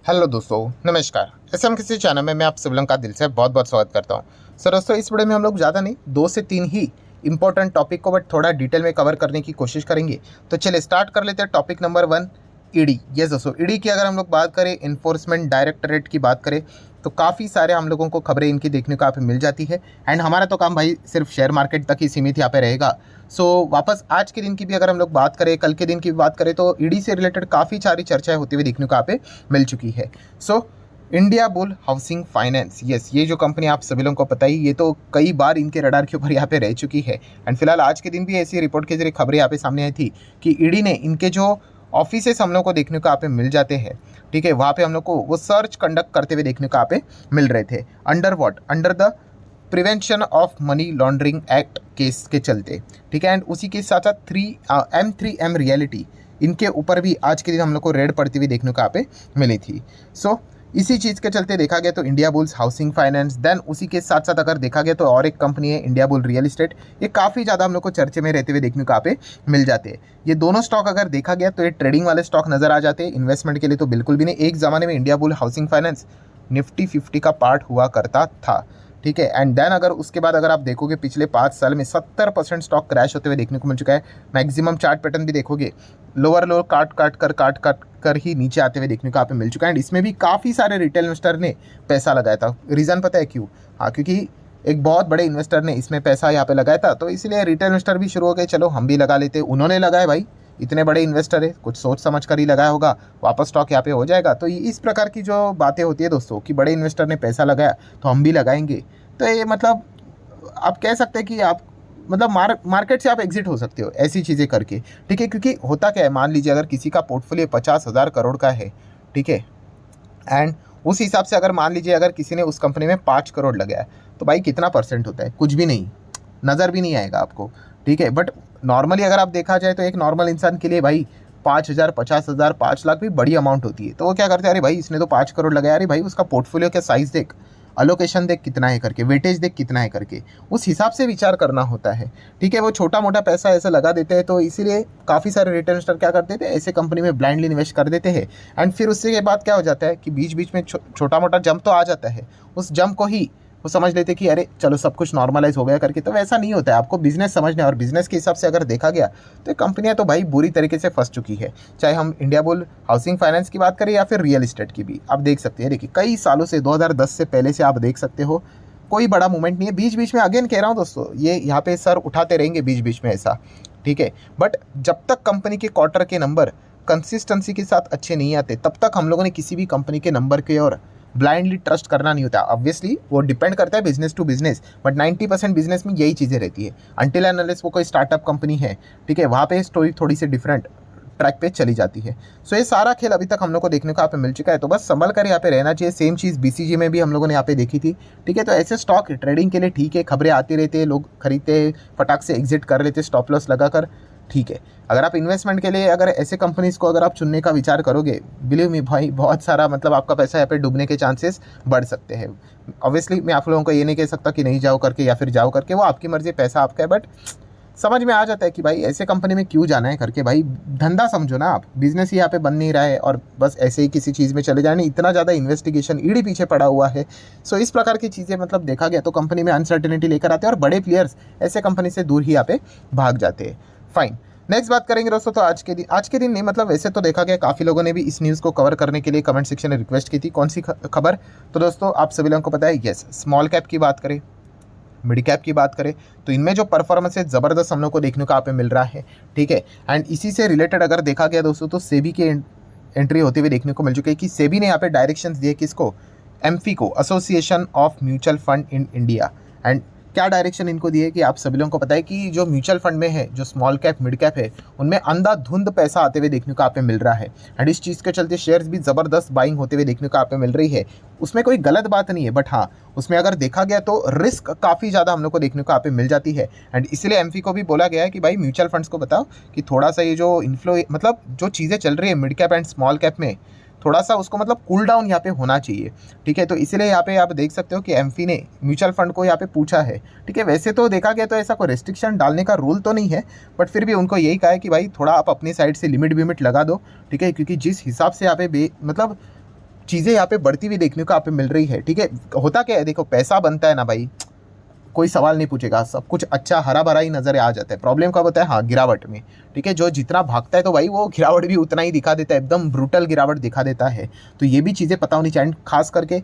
Hello दोस्तों, नमस्कार। SM किसी चैनल में मैं आप सभी लोगों का दिल से बहुत बहुत स्वागत करता हूं। सर दोस्तों, इस वीडियो में हम लोग ज़्यादा नहीं, 2 से 3 ही इंपॉर्टेंट टॉपिक को बट थोड़ा डिटेल में कवर करने की कोशिश करेंगे। तो चलिए स्टार्ट कर लेते हैं। Topic number 1, ED. यस दोस्तों, ईडी की अगर हम लोग बात करें, इन्फोर्समेंट डायरेक्टरेट की बात करें, तो काफ़ी सारे हम लोगों को खबरें इनकी देखने को यहाँ पे मिल जाती है। एंड हमारा तो काम भाई सिर्फ शेयर मार्केट तक ही सीमित यहाँ पे रहेगा। सो वापस आज के दिन की भी अगर हम लोग बात करें, कल के दिन की भी बात करें, तो ईडी से रिलेटेड काफ़ी सारी चर्चाएं होती हुई देखने को यहाँ पे मिल चुकी है। So India bull housing finance, yes, ये जो कंपनी आप सभी लोगों को पता ही, ये तो कई बार इनके रडार के ऊपर यहाँ पे रह चुकी है। एंड फिलहाल आज के दिन भी ऐसी रिपोर्ट के जरिए खबरें यहाँ पे सामने आई थी कि ईडी ने इनके जो ऑफिसेस हम लोग को देखने को यहाँ पे मिल जाते हैं, ठीक है, वहाँ पे हम लोग को वो सर्च कंडक्ट करते हुए देखने को यहाँ पे मिल रहे थे। Under what? Under the prevention of money laundering act case के चलते, ठीक है। एंड उसी के साथ साथ M3M रियलिटी, इनके ऊपर भी आज के दिन हम लोग को रेड पड़ती हुई देखने को यहाँ पे मिली थी। सो इसी चीज़ के चलते देखा गया तो Indiabulls Housing Finance, then उसी के साथ साथ अगर देखा गया तो और एक कंपनी है इंडिया बुल रियल एस्टेट, ये काफ़ी ज़्यादा हम लोग को चर्चे में रहते हुए देखने को यहाँ पे मिल जाते हैं। ये दोनों स्टॉक अगर देखा गया तो ये ट्रेडिंग वाले स्टॉक नज़र आ जाते हैं, इन्वेस्टमेंट के लिए तो बिल्कुल भी नहीं। एक ज़माने में India bull housing finance Nifty 50 का पार्ट हुआ करता था, ठीक है। एंड देन अगर उसके बाद अगर आप देखोगे पिछले 5 साल में 70% स्टॉक क्रैश होते हुए देखने को मिल चुका है। मैक्सिमम चार्ट पैटर्न भी देखोगे, लोअर लोअर काट कर ही नीचे आते हुए देखने को यहाँ पे मिल चुका है। एंड इसमें भी काफ़ी सारे रिटेल इन्वेस्टर ने पैसा लगाया था। रीज़न पता है क्यों? हाँ, क्योंकि एक बहुत बड़े इन्वेस्टर ने इसमें पैसा यहाँ पे लगाया था, तो इसलिए रिटेल इन्वेस्टर भी शुरू हो गए, चलो हम भी लगा लेते। उन्होंने लगाया भाई, इतने बड़े इन्वेस्टर है, कुछ सोच समझ कर ही लगाया होगा, वापस स्टॉक यहाँ पे हो जाएगा। तो इस प्रकार की जो बातें होती है दोस्तों कि बड़े इन्वेस्टर ने पैसा लगाया तो हम भी लगाएंगे, तो ये मतलब आप कह सकते हैं कि आप मतलब मार्केट से आप एग्जिट हो सकते हो ऐसी चीज़ें करके, ठीक है। क्योंकि होता क्या है, मान लीजिए अगर किसी का पोर्टफोलियो 50,000 करोड़ का है, ठीक है, एंड उस हिसाब से अगर मान लीजिए अगर किसी ने उस कंपनी में 5 करोड़ लगाया, तो भाई कितना परसेंट होता है? कुछ भी नहीं, नज़र भी नहीं आएगा आपको, ठीक है। बट नॉर्मली अगर आप देखा जाए तो एक नॉर्मल इंसान के लिए भाई 5,000, 50,000, 5 लाख भी बड़ी अमाउंट होती है। तो वो क्या करते हैं, अरे भाई इसने तो 5 करोड़ लगाया, अरे भाई उसका पोर्टफोलियो का साइज़ देख, अलोकेशन देख कितना है करके, वेटेज देख कितना है करके, उस हिसाब से विचार करना होता है, ठीक है। वो छोटा मोटा पैसा ऐसे लगा देते हैं, तो इसीलिए काफ़ी सारे रिटेल इन्वेस्टर क्या करते थे, ऐसे कंपनी में ब्लाइंडली इन्वेस्ट कर देते हैं। एंड फिर उससे के बाद क्या हो जाता है कि बीच बीच में छोटा मोटा जंप तो आ जाता है, उस जंप को ही वो समझ लेते कि अरे चलो सब कुछ नॉर्मलाइज हो गया करके। तो वैसा नहीं होता है, आपको बिजनेस समझना है। और बिजनेस के हिसाब से अगर देखा गया तो कंपनियां तो भाई बुरी तरीके से फंस चुकी है, चाहे हम इंडिया बुल हाउसिंग फाइनेंस की बात करें या फिर रियल एस्टेट की भी। आप देख सकते हैं, देखिए कई सालों से 2010 से पहले से आप देख सकते हो कोई बड़ा मूवमेंट नहीं है। बीच बीच में अगेन कह रहा हूँ दोस्तों, ये यहाँ पे सर उठाते रहेंगे बीच बीच में ऐसा, ठीक है। बट जब तक कंपनी के क्वार्टर के नंबर कंसिस्टेंसी के साथ अच्छे नहीं आते, तब तक हम लोगों ने किसी भी कंपनी के नंबर के और ब्लाइंडली ट्रस्ट करना नहीं होता। ऑब्वियसली वो डिपेंड करता है business to business, but 90% business में यही चीज़ें रहती है। अनटिल एंड अनलेस वो कोई स्टार्टअप कंपनी है, ठीक है, वहाँ पे स्टोरी थोड़ी सी डिफरेंट ट्रैक पे चली जाती है। सो ये सारा खेल अभी तक हम लोग को देखने को यहाँ पे मिल चुका है, तो बस संभल कर यहाँ पे रहना चाहिए। सेम चीज़ बीसीजी में भी हम लोगों ने यहाँ पे देखी थी, ठीक है। तो ऐसे स्टॉक ट्रेडिंग के लिए ठीक है, खबरें आती रहती है, लोग खरीदते, फटाक से एग्जिट कर लेते स्टॉप लॉस लगाकर, ठीक है। अगर आप इन्वेस्टमेंट के लिए अगर ऐसे कंपनीज को अगर आप चुनने का विचार करोगे, बिलीव मी भाई, बहुत सारा मतलब आपका पैसा यहाँ पे डूबने के चांसेस बढ़ सकते हैं। ऑब्वियसली मैं आप लोगों को ये नहीं कह सकता कि नहीं जाओ करके या फिर जाओ करके, वो आपकी मर्जी, पैसा आपका है। बट समझ में आ जाता है कि भाई ऐसे कंपनी में क्यों जाना है करके। भाई धंधा समझो ना आप, बिजनेस ही यहाँ पे बन नहीं रहा है और बस ऐसे ही किसी चीज़ में चले जाने, इतना ज़्यादा इन्वेस्टिगेशन ईडी पीछे पड़ा हुआ है। सो इस प्रकार की चीज़ें मतलब देखा गया तो कंपनी में अनसर्टेनिटी लेकर आते हैं और बड़े प्लेयर्स ऐसे कंपनी से दूर ही यहाँ पे भाग जाते हैं। फाइन, नेक्स्ट बात करेंगे दोस्तों। तो आज के दिन नहीं, मतलब वैसे तो देखा गया काफ़ी लोगों ने भी इस न्यूज़ को कवर करने के लिए कमेंट सेक्शन में रिक्वेस्ट की थी। कौन सी खबर? तो दोस्तों आप सभी लोगों को पता है, यस, स्मॉल कैप की बात करें, मिड कैप की बात करें, तो इनमें जो परफॉर्मेंस है ज़बरदस्त हम लोग को देखने को यहाँ पे मिल रहा है, ठीक है। एंड इसी से रिलेटेड अगर देखा गया दोस्तों, तो सेबी की एंट्री होते हुए देखने को मिल चुकी है कि सेबी ने यहाँ पे डायरेक्शंस दिए किसको, एम्फी को, association of mutual fund in India. And क्या डायरेक्शन इनको दिए कि आप सभी लोगों को पता है कि जो म्यूचुअल फंड में है, जो स्मॉल कैप मिड कैप है, उनमें अंधाधुंध पैसा आते हुए देखने को आप पे मिल रहा है। एंड इस चीज़ के चलते शेयर्स भी ज़बरदस्त बाइंग होते हुए देखने को आप पे मिल रही है। उसमें कोई गलत बात नहीं है, बट हाँ, उसमें अगर देखा गया तो रिस्क काफ़ी ज़्यादा हम लोग को देखने को आप पे मिल जाती है। एंड इसलिए एम्फी को भी बोला गया है कि भाई म्यूचुअल फंड्स को बताओ कि थोड़ा सा ये जो इन्फ्लो, मतलब जो चीज़ें चल रही है mid cap and small cap में, थोड़ा सा उसको मतलब कूल डाउन यहाँ पे होना चाहिए, ठीक है। तो इसीलिए यहाँ पे आप देख सकते हो कि एम्फी ने म्यूचुअल फंड को यहाँ पे पूछा है, ठीक है। वैसे तो देखा गया तो ऐसा कोई रेस्ट्रिक्शन डालने का रूल तो नहीं है, बट फिर भी उनको यही कहा है कि भाई थोड़ा आप अपनी साइड से लिमिट विमिट लगा दो, ठीक है। क्योंकि जिस हिसाब से यहाँ पे मतलब चीज़ें यहाँ पे बढ़ती हुई देखने को यहाँ पे मिल रही है। ठीक है, होता क्या है, देखो पैसा बनता है ना भाई, कोई सवाल नहीं पूछेगा, सब कुछ अच्छा हरा भरा ही नजर आ जाता है। प्रॉब्लम कब होता है, हाँ गिरावट में। ठीक है, जो जितना भागता है तो भाई वो गिरावट भी उतना ही दिखा देता है, एकदम ब्रूटल गिरावट दिखा देता है। तो ये भी चीज़ें पता होनी चाहिए, खास करके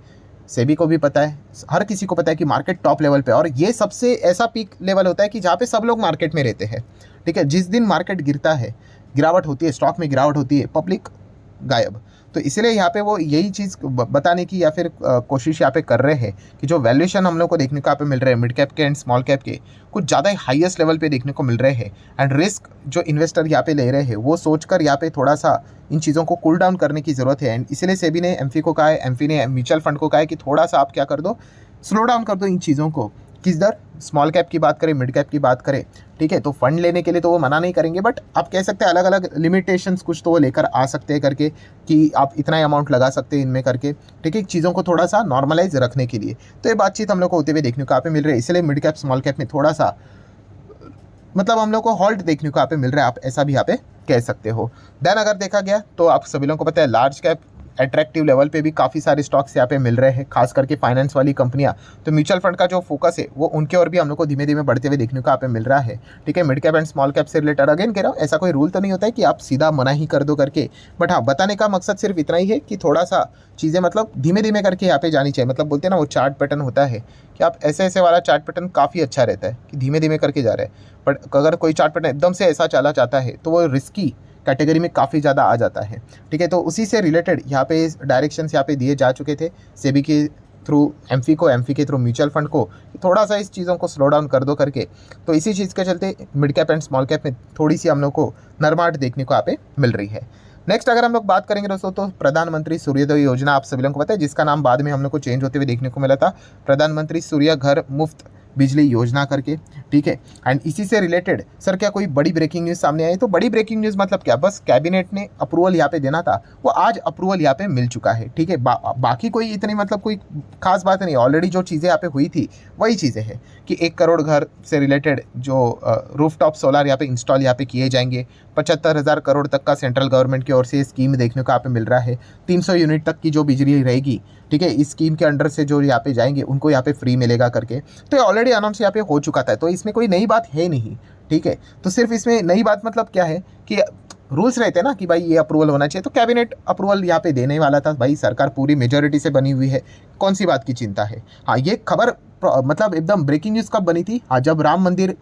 सेबी को भी पता है, हर किसी को पता है कि मार्केट टॉप लेवल पे, और ये सबसे ऐसा पीक लेवल होता है कि जहाँ पे सब लोग मार्केट में रहते हैं। ठीक है, जिस दिन मार्केट गिरता है, गिरावट होती है, स्टॉक में गिरावट होती है, पब्लिक गायब। तो इसलिए यहाँ पे वो यही चीज़ बताने की या फिर कोशिश यहाँ पे कर रहे हैं कि जो वैल्यूएशन हम लोग को देखने को यहाँ पे मिल रहे हैं मिड कैप के एंड स्मॉल कैप के, कुछ ज़्यादा ही हाईएस्ट लेवल पे देखने को मिल रहे हैं। एंड रिस्क जो इन्वेस्टर यहाँ पे ले रहे हैं वो सोचकर यहाँ पे थोड़ा सा इन चीज़ों को कूल डाउन करने की ज़रूरत है। एंड इसलिए सेबी ने एमफी को कहा है, एमफी ने म्यूचुअल फंड को कहा है कि थोड़ा सा आप क्या कर दो, स्लो डाउन कर दो इन चीज़ों को। किस दर, स्मॉल कैप की बात करें, मिड कैप की बात करें, ठीक है, तो फंड लेने के लिए तो वो मना नहीं करेंगे, बट आप कह सकते हैं अलग अलग लिमिटेशंस कुछ तो वो लेकर आ सकते हैं करके कि आप इतना अमाउंट लगा सकते हैं इनमें करके। ठीक है, चीज़ों को थोड़ा सा नॉर्मलाइज रखने के लिए। तो ये बातचीत हम लोग को होते हुए देखने को यहाँ पे मिल रही है। इसलिए मिड कैप स्मॉल कैप में थोड़ा सा मतलब हम लोग को हॉल्ट देखने को यहाँ पे मिल रहा है, आप ऐसा भी यहाँ पे कह सकते हो। देन अगर देखा गया तो आप सभी लोगों को पता है लार्ज कैप अट्रैक्टिव लेवल पे भी काफ़ी सारे स्टॉक्स यहाँ पे मिल रहे हैं, खास करके फाइनेंस वाली कंपनियां। तो म्यूचुअल फंड का जो फोकस है वो उनके और भी हम लोग को धीमे धीमे बढ़ते हुए देखने को यहाँ पे मिल रहा है। ठीक है, mid cap and small cap से रिलेटेड अगेन कह रहा हूँ, ऐसा कोई रूल तो नहीं होता है कि आप सीधा मना ही कर दो करके, बट हाँ बताने का मकसद सिर्फ इतना ही है कि थोड़ा सा चीज़ें मतलब धीमे धीमे करके यहाँ पे जानी चाहिए। मतलब बोलते हैं ना वो चार्ट पैटर्न होता है कि आप ऐसे ऐसे वाला चार्ट पैटर्न काफ़ी अच्छा रहता है कि धीमे धीमे करके जा रहे हैं, बट अगर कोई चार्ट पैटर्न एकदम से ऐसा चला जाता है तो वो रिस्की कैटेगरी में काफ़ी ज़्यादा आ जाता है। ठीक है, तो उसी से रिलेटेड यहाँ पे डायरेक्शंस यहाँ पे दिए जा चुके थे सेबी के थ्रू एमफी को, एमफी के थ्रू म्यूचुअल फंड को, थोड़ा सा इस चीज़ों को स्लो डाउन कर दो करके। तो इसी चीज़ के चलते mid cap and small cap में थोड़ी सी हम लोग को नरमाहट देखने को यहाँ पे मिल रही है। नेक्स्ट अगर हम लोग बात करेंगे दोस्तों तो प्रधानमंत्री सूर्योदय योजना आप सभी लोगों को पता है, जिसका नाम बाद में हम लोग को चेंज होते हुए देखने को मिला था प्रधानमंत्री सूर्य घर मुफ्त बिजली योजना करके। ठीक है, एंड इसी से रिलेटेड सर क्या कोई बड़ी ब्रेकिंग न्यूज़ सामने आई? तो बड़ी ब्रेकिंग न्यूज़ मतलब क्या, बस कैबिनेट ने अप्रूवल यहाँ पे देना था, वो आज अप्रूवल यहाँ पे मिल चुका है। ठीक है, बाकी कोई इतनी मतलब कोई खास बात नहीं, ऑलरेडी जो चीज़ें यहाँ पे हुई थी वही चीज़ें हैं कि 1 करोड़ घर से रिलेटेड जो रूफटॉप सोलर यहाँ पे इंस्टॉल यहाँ पे किए जाएंगे, 75,000 करोड़ तक का सेंट्रल गवर्नमेंट की ओर से स्कीम देखने को यहाँ पे मिल रहा है, 300 यूनिट तक की जो बिजली रहेगी, ठीक है, इस स्कीम के अंडर से जो यहाँ पे जाएंगे उनको यहाँ पे फ्री मिलेगा करके। तो ये ऑलरेडी अनाउंस यहाँ पे हो चुका था, तो इसमें कोई नई बात है नहीं। ठीक है, तो सिर्फ इसमें नई बात मतलब क्या है कि रूल्स रहते हैं ना कि भाई ये अप्रूवल होना चाहिए, तो कैबिनेट अप्रूवल यहाँ पे देने वाला था। भाई सरकार पूरी मेजोरिटी से बनी हुई है, कौन सी बात की चिंता है। हाँ, ये खबर मतलब एकदम ब्रेकिंग न्यूज़ कब बनी थी? हाँ, जब राम मंदिर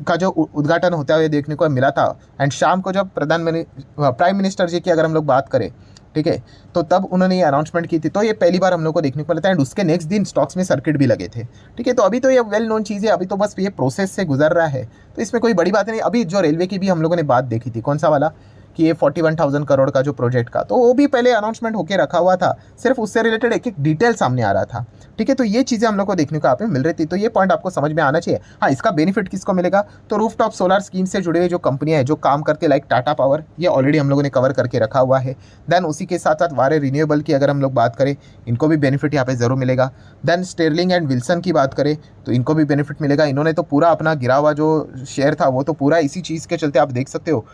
का जो उद्घाटन होता हुए देखने को मिला था, एंड शाम को जब प्राइम मिनिस्टर जी की अगर हम लोग बात करें, ठीक है, तो तब उन्होंने ये अनाउंसमेंट की थी। तो ये पहली बार हम लोग को देखने को मिला था, एंड उसके नेक्स्ट दिन स्टॉक्स में सर्किट भी लगे थे। ठीक है, तो अभी तो ये वेल नोन चीज़ है, अभी तो बस ये प्रोसेस से गुजर रहा है, तो इसमें कोई बड़ी बात नहीं। अभी जो रेलवे की भी हम लोगों ने बात देखी थी, कौन सा वाला कि ये 41,000 करोड़ का जो प्रोजेक्ट का, तो वो भी पहले अनाउंसमेंट होकर रखा हुआ था, सिर्फ उससे रिलेटेड एक एक डिटेल सामने आ रहा था। ठीक है, तो ये चीज़ें हम लोग को देखने को यहाँ पे मिल रही थी, तो ये पॉइंट आपको समझ में आना चाहिए। हाँ, इसका बेनिफिट किसको मिलेगा? तो रूफटॉप सोलर स्कीम से जुड़े हुए जो कंपनियां हैं जो काम करते लाइक टाटा पावर, ये ऑलरेडी हम लोगों ने कवर करके रखा हुआ है। देन उसी के साथ साथ वारे रिन्यूएबल की अगर हम लोग बात करें, इनको भी बेनिफिट यहाँ पे जरूर मिलेगा। देन स्टेरलिंग एंड विल्सन की बात करें तो इनको भी बेनिफिट मिलेगा। इन्होंने तो पूरा अपना गिरा हुआ जो शेयर था वो तो पूरा इसी चीज़ के चलते आप देख सकते हो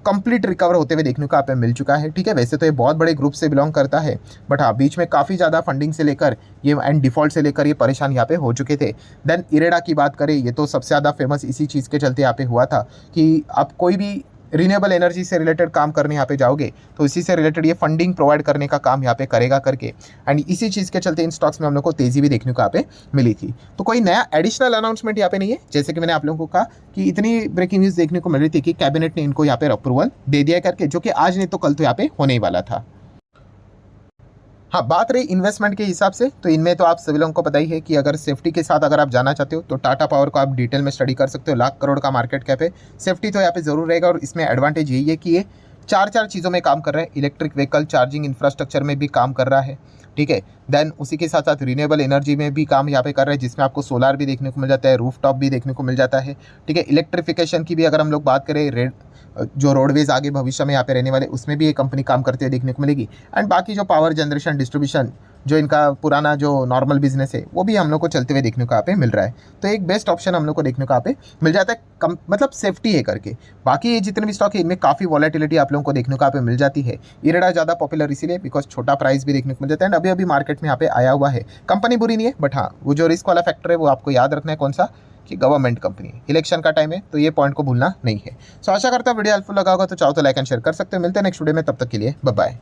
कंप्लीट रिकवर होते हुए देखने को आप मिल चुका है। ठीक है, वैसे तो ये बहुत बड़े ग्रुप से बिलोंग करता है, बट हाँ बीच में काफ़ी ज़्यादा फंडिंग से लेकर ये एंड डिफॉल्ट से लेकर ये परेशान यहाँ पे हो चुके थे। देन इरेडा की बात करें, ये तो सबसे ज़्यादा फेमस इसी चीज़ के चलते यहाँ पे हुआ था कि आप कोई भी रिन्यूएबल एनर्जी से रिलेटेड काम करने यहाँ पे जाओगे तो इसी से रिलेटेड ये फंडिंग प्रोवाइड करने का काम यहाँ पे करेगा करके, एंड इसी चीज़ के चलते इन स्टॉक्स में हम लोग को तेज़ी भी देखने को यहाँ पे मिली थी। तो कोई नया एडिशनल अनाउंसमेंट यहाँ पे नहीं है, जैसे कि मैंने आप लोगों को कहा कि इतनी ब्रेकिंग न्यूज़ देखने को मिल रही थी कि कैबिनेट ने इनको यहाँ पे अप्रूवल दे दिया करके, जो कि आज नहीं तो कल तो यहाँ पे होने ही वाला था। हाँ, बात रही इन्वेस्टमेंट के हिसाब से, तो इनमें तो आप सभी लोगों को पता ही है कि अगर सेफ्टी के साथ अगर आप जाना चाहते हो तो टाटा पावर को आप डिटेल में स्टडी कर सकते हो। लाख करोड़ का मार्केट कैप है, सेफ्टी तो यहाँ पे जरूर रहेगा, और इसमें एडवांटेज यही है कि ये चार चीज़ों में काम कर रहे हैं। इलेक्ट्रिक व्हीकल चार्जिंग इंफ्रास्ट्रक्चर में भी काम कर रहा है। ठीक है, देन उसी के साथ साथ रिन्यूएबल एनर्जी में भी काम यहाँ पे कर रहे हैं, जिसमें आपको सोलार भी देखने को मिल जाता है, रूफटॉप भी देखने को मिल जाता है। ठीक है, इलेक्ट्रिफिकेशन की भी अगर हम लोग बात करें, जो रोडवेज आगे भविष्य में यहाँ पे रहने वाले उसमें भी ये कंपनी काम करते हुए देखने को मिलेगी। एंड बाकी जो पावर जनरेशन डिस्ट्रीब्यूशन जो इनका पुराना जो नॉर्मल बिजनेस है वो भी हम लोग को चलते हुए देखने को यहाँ पे मिल रहा है। तो एक बेस्ट ऑप्शन हम लोग को देखने को यहाँ पे मिल जाता है, कम मतलब सेफ्टी है करके। बाकी ये जितने भी स्टॉक है इनमें काफ़ी वॉलेटिलिटी आप लोगों को देखने को यहाँ पे मिल जाती है। इरेडा ज़्यादा पॉपुलर इसीलिए बिकॉज छोटा प्राइस भी देखने को मिल जाता है एंड अभी अभी मार्केट में यहाँ पे आया हुआ है। कंपनी बुरी नहीं है, बट हाँ वो जो रिस्क वाला फैक्टर है वो आपको याद रखना है कौन सा, कि गवर्नमेंट कंपनी है, इलेक्शन का टाइम है, तो ये पॉइंट को भूलना नहीं है। सो आशा करता हूँ वीडियो हेल्पफुल लगा होगा, तो चाहो तो लाइक एंड शेयर कर सकते हो। मिलते हैं नेक्स्ट वीडियो में, तब तक के लिए बाय बाय।